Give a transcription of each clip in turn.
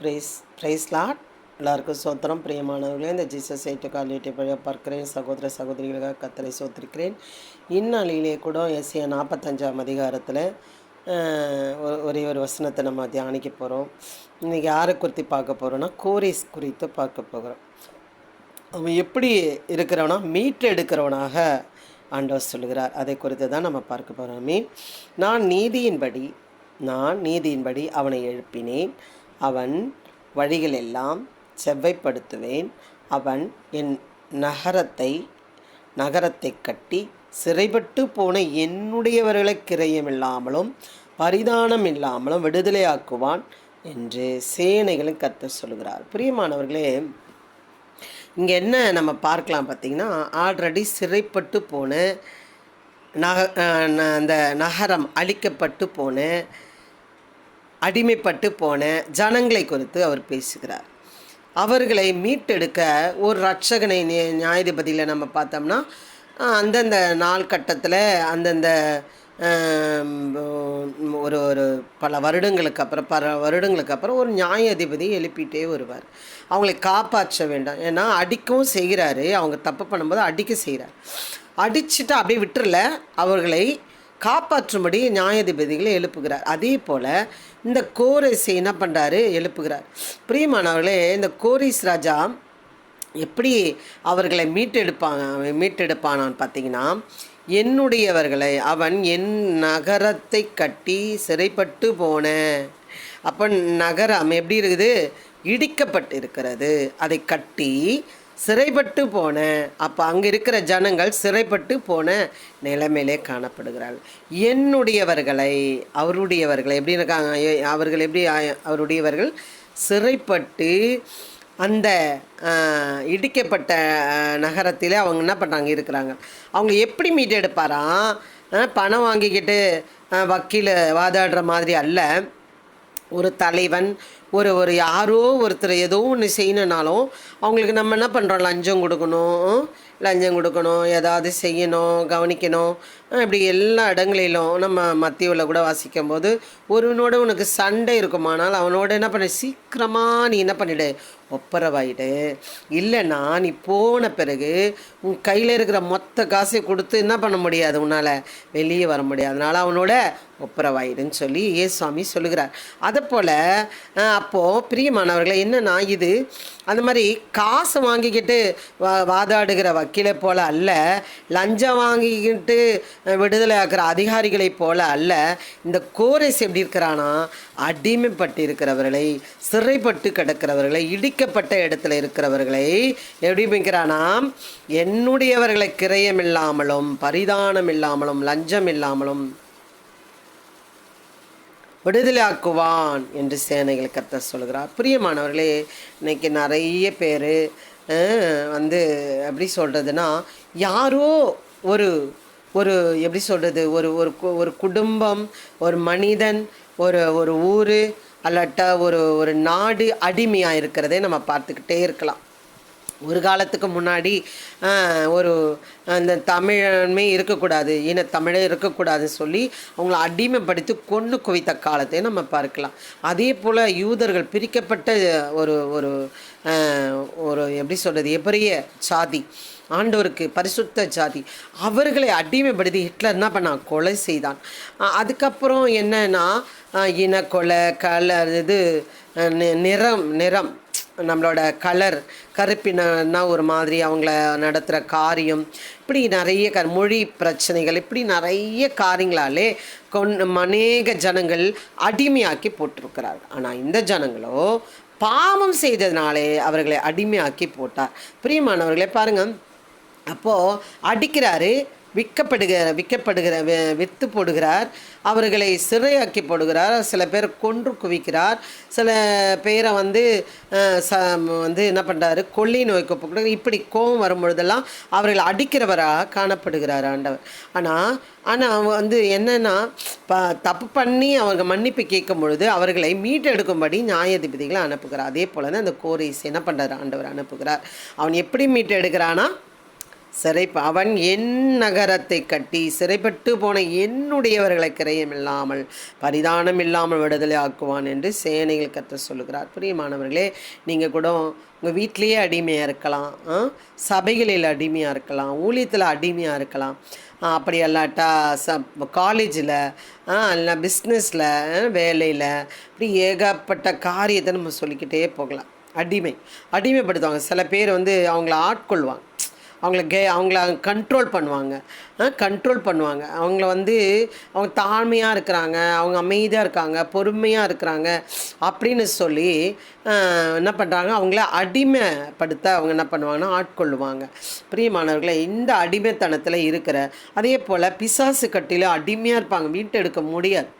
Price price lot எல்லாருக்கும் சோத்திரம். பிரியமானவர்களே, இந்த ஜீசஸ் யூடியூப் வழியாக பார்க்கிறேன் சகோதர சகோதரிகளாக கத்தரை சோத்திருக்கிறேன். இந்நாளிலே கூட எஸ்ஐயா 45ஆம் அதிகாரத்தில் ஒரே ஒரு வசனத்தை நம்ம தியானிக்க போகிறோம். இன்றைக்கி யாரை குறித்து பார்க்க போகிறோன்னா, கோரேஸ் குறித்து பார்க்க போகிறோம். அவன் எப்படி இருக்கிறவனா, மீட்டு எடுக்கிறவனாக ஆண்டவர் சொல்கிறார். அதை குறித்து தான் நம்ம பார்க்க போகிறோமே. நான் நீதியின்படி அவனை எழுப்பினேன், அவன் வழிகளெல்லாம் செவ்வைப்படுத்துவேன். அவன் என் நகரத்தை கட்டி சிறைப்பட்டு போன என்னுடையவர்களை கிரயமில்லாமலும் பரிதானம் இல்லாமலும் விடுதலையாக்குவான் என்று சேனைகளும் கர்த்தர் சொல்கிறார். பிரியமானவர்களே, இங்கே என்ன நம்ம பார்க்கலாம் பார்த்திங்கன்னா, ஆல்ரெடி சிறைப்பட்டு போன அந்த நகரம் அழிக்கப்பட்டு போன அடிமைப்பட்டு போன ஜனங்களை குறித்து அவர் பேசுகிறார். அவர்களை மீட்டெடுக்க ஒரு இரட்சகனை நியாயாதிபதியில் நம்ம பார்த்தோம்னா, அந்தந்த நாள் கட்டத்தில் அந்தந்த ஒரு பல வருடங்களுக்கு அப்புறம் ஒரு நியாயாதிபதி எழுப்பிட்டே வருவார். அவங்களை காப்பாற்ற வேண்டாம். ஏன்னா அடிக்கவும் செய்கிறாரு. அவங்க தப்பு பண்ணும்போது அடிக்க செய்கிறார். அடிச்சுட்டு அப்படியே விட்டுறல, அவர்களை காப்பாற்றும்படி நியாயாதிபதிகளை எழுப்புகிறார். அதே போல் இந்த கோரேஸை என்ன பண்ணுறாரு, எழுப்புகிறார். பிரியமானவர்களே, இந்த கோரேஸ் ராஜா எப்படி அவர்களை மீட்டெடுப்பானான்னு பார்த்தீங்கன்னா, என்னுடையவர்களை அவன் என் நகரத்தை கட்டி சிறைப்பட்டு போன. அப்போ நகரம் எப்படி இருக்குது, இடிக்கப்பட்டு இருக்கிறது. அதை கட்டி சிறைப்பட்டு போன. அப்போ அங்கே இருக்கிற ஜனங்கள் சிறைப்பட்டு போன நிலைமையிலே காணப்படுகிறார்கள். அவருடையவர்களை எப்படி இருக்காங்க, அவருடையவர்கள் சிறைப்பட்டு அந்த இடிக்கப்பட்ட நகரத்தில் அவங்க என்ன பண்ணுறாங்க இருக்கிறாங்க. அவங்க எப்படி மீட்டெடுப்பாராம், பணம் வாங்கிக்கிட்டு வக்கீல் வாதாடுற மாதிரி அல்ல. ஒரு தலைவன் ஒரு யாரோ ஒருத்தர் ஏதோ ஒன்று செய்யணுன்னாலும் அவங்களுக்கு நம்ம என்ன பண்ணுறோம், லஞ்சம் கொடுக்கணும், ஏதாவது செய்யணும், கவனிக்கணும். இப்படி எல்லா இடங்களிலும் நம்ம மத்தியில் கூட வாசிக்கும் போது ஒருவனோட உனக்கு சண்டை இருக்குமானால் அவனோட என்ன பண்ண, சீக்கிரமாக நீ என்ன பண்ணிவிடு, ஒப்பரவாயிடு. இல்லைன்னா நீ போன பிறகு உன் கையில் இருக்கிற மொத்த காசை கொடுத்து என்ன பண்ண முடியாது, உன்னால் வெளியே வர முடியாது. அதனால் அவனோட ஒப்பரவாயிடுன்னு சொல்லி ஏசுவாமி சொல்லுகிறார். அதை போல் அப்போது பிரியமானவர்களை என்னென்னா, இது அந்த மாதிரி காசு வாங்கிக்கிட்டு வாதாடுகிற வக்கீலை போல் அல்ல, லஞ்சம் வாங்கிக்கிட்டு விடுதலை ஆக்கிற அதிகாரிகளை போல் அல்ல. இந்த கோரேஸ் எப்படி இருக்கிறானா, அடிமைப்பட்டு இருக்கிறவர்களை, சிறைப்பட்டு கிடக்கிறவர்களை, இடிக்கப்பட்ட இடத்துல இருக்கிறவர்களை எப்படி வைக்கிறானா, என்னுடையவர்களை கிரயமில்லாமலும் பரிதானம் இல்லாமலும் லஞ்சம் இல்லாமலும் விடுதலையாக்குவான் என்று சேனைகள் கர்த்தர் சொல்கிறார். பிரியமானவர்களே, இன்றைக்கி நிறைய பேர் எப்படி சொல்கிறதுனா, யாரோ ஒரு எப்படி சொல்கிறது, ஒரு குடும்பம், ஒரு மனிதன், ஒரு ஊர் அல்லாட்டா ஒரு நாடு அடிமையாக இருக்கிறதே நம்ம பார்த்துக்கிட்டே இருக்கலாம். ஒரு காலத்துக்கு முன்னாடி அந்த தமிழமே இருக்கக்கூடாது, தமிழே இருக்கக்கூடாதுன்னு சொல்லி அவங்கள அடிமைப்படுத்தி கொண்டு குவித்த காலத்தை நம்ம பார்க்கலாம். அதே போல் யூதர்கள் பிரிக்கப்பட்ட ஒரு எப்படி சொல்கிறது, எபிரிய சாதி, ஆண்டவருக்கு பரிசுத்த ஜாதி, அவர்களை அடிமைப்படுத்தி ஹிட்லர் என்ன பண்ணான், கொலை செய்தான். அதுக்கப்புறம் என்னன்னா, இனக்கொலை, கலர், நிறம் நம்மளோட கலர் கருப்பினா ஒரு மாதிரி அவங்கள நடத்துகிற காரியம், இப்படி நிறைய மொழி பிரச்சனைகள், இப்படி நிறைய காரியங்களாலே அநேக ஜனங்கள் அடிமையாக்கி போட்டிருக்கிறார்கள். ஆனால் இந்த ஜனங்களோ பாவம் செய்ததுனாலே அவர்களை அடிமையாக்கி போட்டார். பிரியமானவர்களே பாருங்கள், அப்போது அடிக்கிறாரு, விற்று போடுகிறார், அவர்களை சிறையாக்கி போடுகிறார், சில பேர் கொன்று குவிக்கிறார், சில பேரை என்ன பண்ணுறாரு, கொள்ளை நோய்க்கு போடுறாரு. இப்படி கோபம் வரும்பொழுதெல்லாம் அவர்களை அடிக்கிறவராக காணப்படுகிறார் ஆண்டவர். ஆனால் என்னென்னா, தப்பு பண்ணி அவங்க மன்னிப்பு கேட்கும் பொழுது அவர்களை மீட்டெடுக்கும்படி நியாயாதிபதிகளை அனுப்புகிறார். அதே போல் தான் அந்த கோரேஸ் என்ன பண்ணுறாரு, ஆண்டவர் அனுப்புகிறார். அவன் எப்படி மீட்டெடுக்கிறானா, அவன் என் நகரத்தை கட்டி சிறைப்பட்டு போன என்னுடையவர்களை கிரயமில்லாமல் பரிதானம் இல்லாமல் விடுதலை ஆக்குவான் என்று சேனைகள் கர்த்தர் சொல்லுகிறார். பிரியமானவர்களே, நீங்கள் கூட உங்கள் வீட்டிலேயே அடிமையாக இருக்கலாம், சபைகளில் அடிமையாக இருக்கலாம், ஊழியத்தில் அடிமையாக இருக்கலாம், அப்படி அல்லாட்டா காலேஜில், இல்லை பிஸ்னஸில், வேலையில், இப்படி ஏகப்பட்ட காரியத்தை நம்ம சொல்லிக்கிட்டே போகலாம். அடிமைப்படுத்துவாங்க. சில பேர் வந்து அவங்கள ஆட்கொள்வாங்க, அவங்கள கண்ட்ரோல் பண்ணுவாங்க. அவங்கள வந்து அவங்க தாழ்மையாக இருக்கிறாங்க, அவங்க அமைதியாக இருக்காங்க, பொறுமையாக இருக்கிறாங்க அப்படின்னு சொல்லி என்ன பண்ணுறாங்க, அவங்கள அடிமைப்படுத்த அவங்க என்ன பண்ணுவாங்கன்னா ஆட்கொள்ளுவாங்க. பிரியமானவர்களை, இந்த அடிமைத்தனத்தில் இருக்கிற அதே போல் பிசாசு கட்டியில் அடிமையாக இருப்பாங்க, மீட்டெடுக்க முடியாது.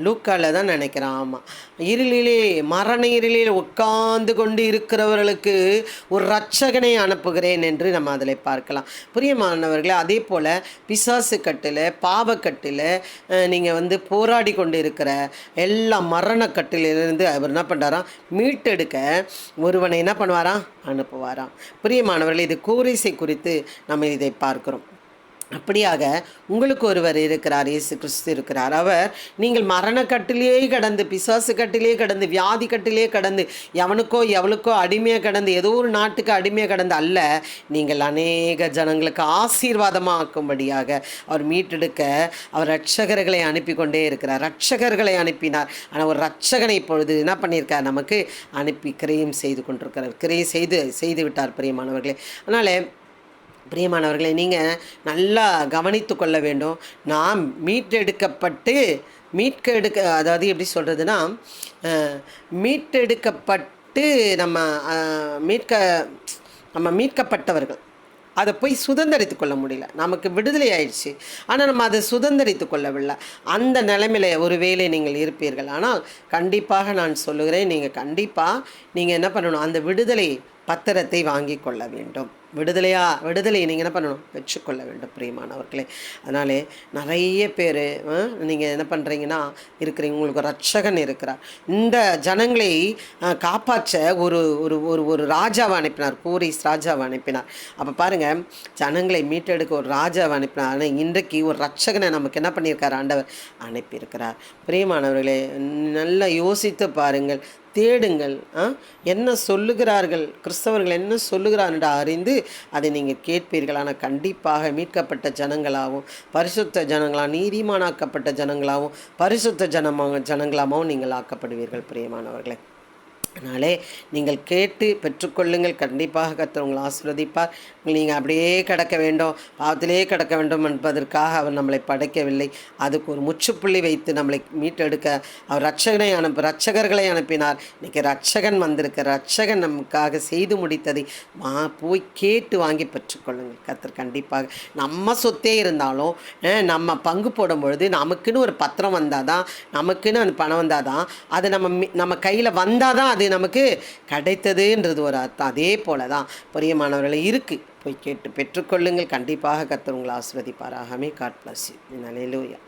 லூக்காவில் தான் நினைக்கிறேன். ஆமாம், மரண இருளிலே உட்கார்ந்து கொண்டு இருக்கிறவர்களுக்கு ஒரு இரட்சகனை அனுப்புகிறேன் என்று நம்ம அதில் பார்க்கலாம். பிரியமானவர்களே, அதே போல் பிசாசு கட்டில், பாவக்கட்டில் நீங்கள் வந்து போராடி கொண்டு இருக்கிற எல்லா மரணக்கட்டிலிருந்து அவர் என்ன பண்ணுறாராம், மீட்டெடுக்க ஒருவனை என்ன பண்ணுவாராம், அனுப்புவாராம். பிரியமானவர்களே, இது கோரேசை குறித்து நம்ம இதை பார்க்கிறோம். அப்படியாக உங்களுக்கு ஒருவர் இருக்கிறார், இயேசு கிறிஸ்து இருக்கிறார். அவர் நீங்கள் மரணக்கட்டிலே கடந்து, பிசாசு கட்டிலே கடந்து, வியாதி கட்டிலே கடந்து, எவளுக்கோ அடிமையாக கடந்து, ஏதோ ஒரு நாட்டுக்கு அடிமையாக கடந்து அல்ல, நீங்கள் அநேக ஜனங்களுக்கு ஆசீர்வாதமாக ஆக்கும்படியாக அவர் மீட்டெடுக்க அவர் இரட்சகர்களை அனுப்பி கொண்டே இருக்கிறார். இரட்சகர்களை அனுப்பினார். ஆனால் ஒரு இரட்சகனை இப்பொழுது என்ன பண்ணியிருக்கார், நமக்கு அனுப்பி கிரயம் செய்து கொண்டிருக்கிறார். கிரயம் செய்து விட்டார். பிரியமானவர்களே, அதனால் பிரியமானவர்களை, நீங்கள் நல்லா கவனித்து கொள்ள வேண்டும். நாம் அதாவது எப்படி சொல்கிறதுனா, மீட்டெடுக்கப்பட்டு நம்ம மீட்கப்பட்டவர்கள் அதை போய் சுதந்திரித்து கொள்ள முடியல. நமக்கு விடுதலை ஆயிடுச்சு, ஆனால் நம்ம அதை சுதந்திரித்து கொள்ளவில்லை. அந்த நிலைமையில் ஒரு வேளை நீங்கள் இருப்பீர்கள். ஆனால் கண்டிப்பாக நான் சொல்லுகிறேன், நீங்கள் என்ன பண்ணணும், அந்த விடுதலை பத்திரத்தை வாங்கி கொள்ள வேண்டும். விடுதலையை நீங்கள் என்ன பண்ணணும், பெற்றுக்கொள்ள வேண்டும். பிரியமானவர்களே, அதனாலே நிறைய பேர் நீங்கள் என்ன பண்ணுறீங்கன்னா இருக்கிறீங்க, உங்களுக்கு இரட்சகன் இருக்கிறார். இந்த ஜனங்களை காப்பாற்ற ஒரு ஒரு ஒரு ஒரு ராஜாவை அனுப்பினார், கோரேஸ் ராஜாவை அனுப்பினார். அப்போ பாருங்கள், ஜனங்களை மீட்டெடுக்க ஒரு ராஜாவை அனுப்பினார். ஆனால் இன்றைக்கு ஒரு இரட்சகனை நமக்கு என்ன பண்ணியிருக்கார், ஆண்டவர் அனுப்பியிருக்கிறார். பிரியமானவர்களே, நல்லா யோசித்து பாருங்கள், தேடுங்கள். என்ன சொல்லுகிறார்கள் கிறிஸ்தவர்கள், என்ன சொல்லுகிறார் என்று அறிந்து அதை நீங்கள் கேட்பீர்கள். ஆனால் கண்டிப்பாக மீட்கப்பட்ட ஜனங்களாகவும், பரிசுத்த ஜனங்களாகவும், நீதிமானாக்கப்பட்ட ஜனங்களாகவும், பரிசுத்த ஜனங்களாகவும் நீங்கள் ஆக்கப்படுவீர்கள். பிரியமானவர்களே, அதனாலே நீங்கள் கேட்டு பெற்றுக்கொள்ளுங்கள். கண்டிப்பாக கர்த்தர் உங்களை ஆசீர்வதிப்பார். நீங்கள் அப்படியே கிடக்க வேண்டும், பாவத்திலே கிடக்க வேண்டும் என்பதற்காக அவர் நம்மளை படைக்கவில்லை. அதுக்கு ஒரு முற்றுப்புள்ளி வைத்து நம்மளை மீட்டெடுக்க அவர் இரட்சகர்களை அனுப்பினார். இன்றைக்கி இரட்சகன் வந்திருக்க, இரட்சகன் நமக்காக செய்து முடித்ததை போய் கேட்டு வாங்கி பெற்றுக்கொள்ளுங்கள். கர்த்தர் கண்டிப்பாக, நம்ம சொத்தே இருந்தாலும் நம்ம பங்கு போடும் பொழுது நமக்குன்னு ஒரு பத்திரம் வந்தால் தான், நமக்குன்னு அந்த பணம் வந்தால் தான், அது நம்ம கையில் வந்தால் தான் அது நமக்கு கிடைத்ததுன்றது ஒரு அர்த்தம். அதே போல தான் பிரியமானவர்களை இருக்குது, போய் கேட்டு பெற்றுக்கொள்ளுங்கள். கண்டிப்பாக கர்த்தர் உங்களை ஆசீர்வதிப்பாராகவே. God bless you. அல்லேலூயா.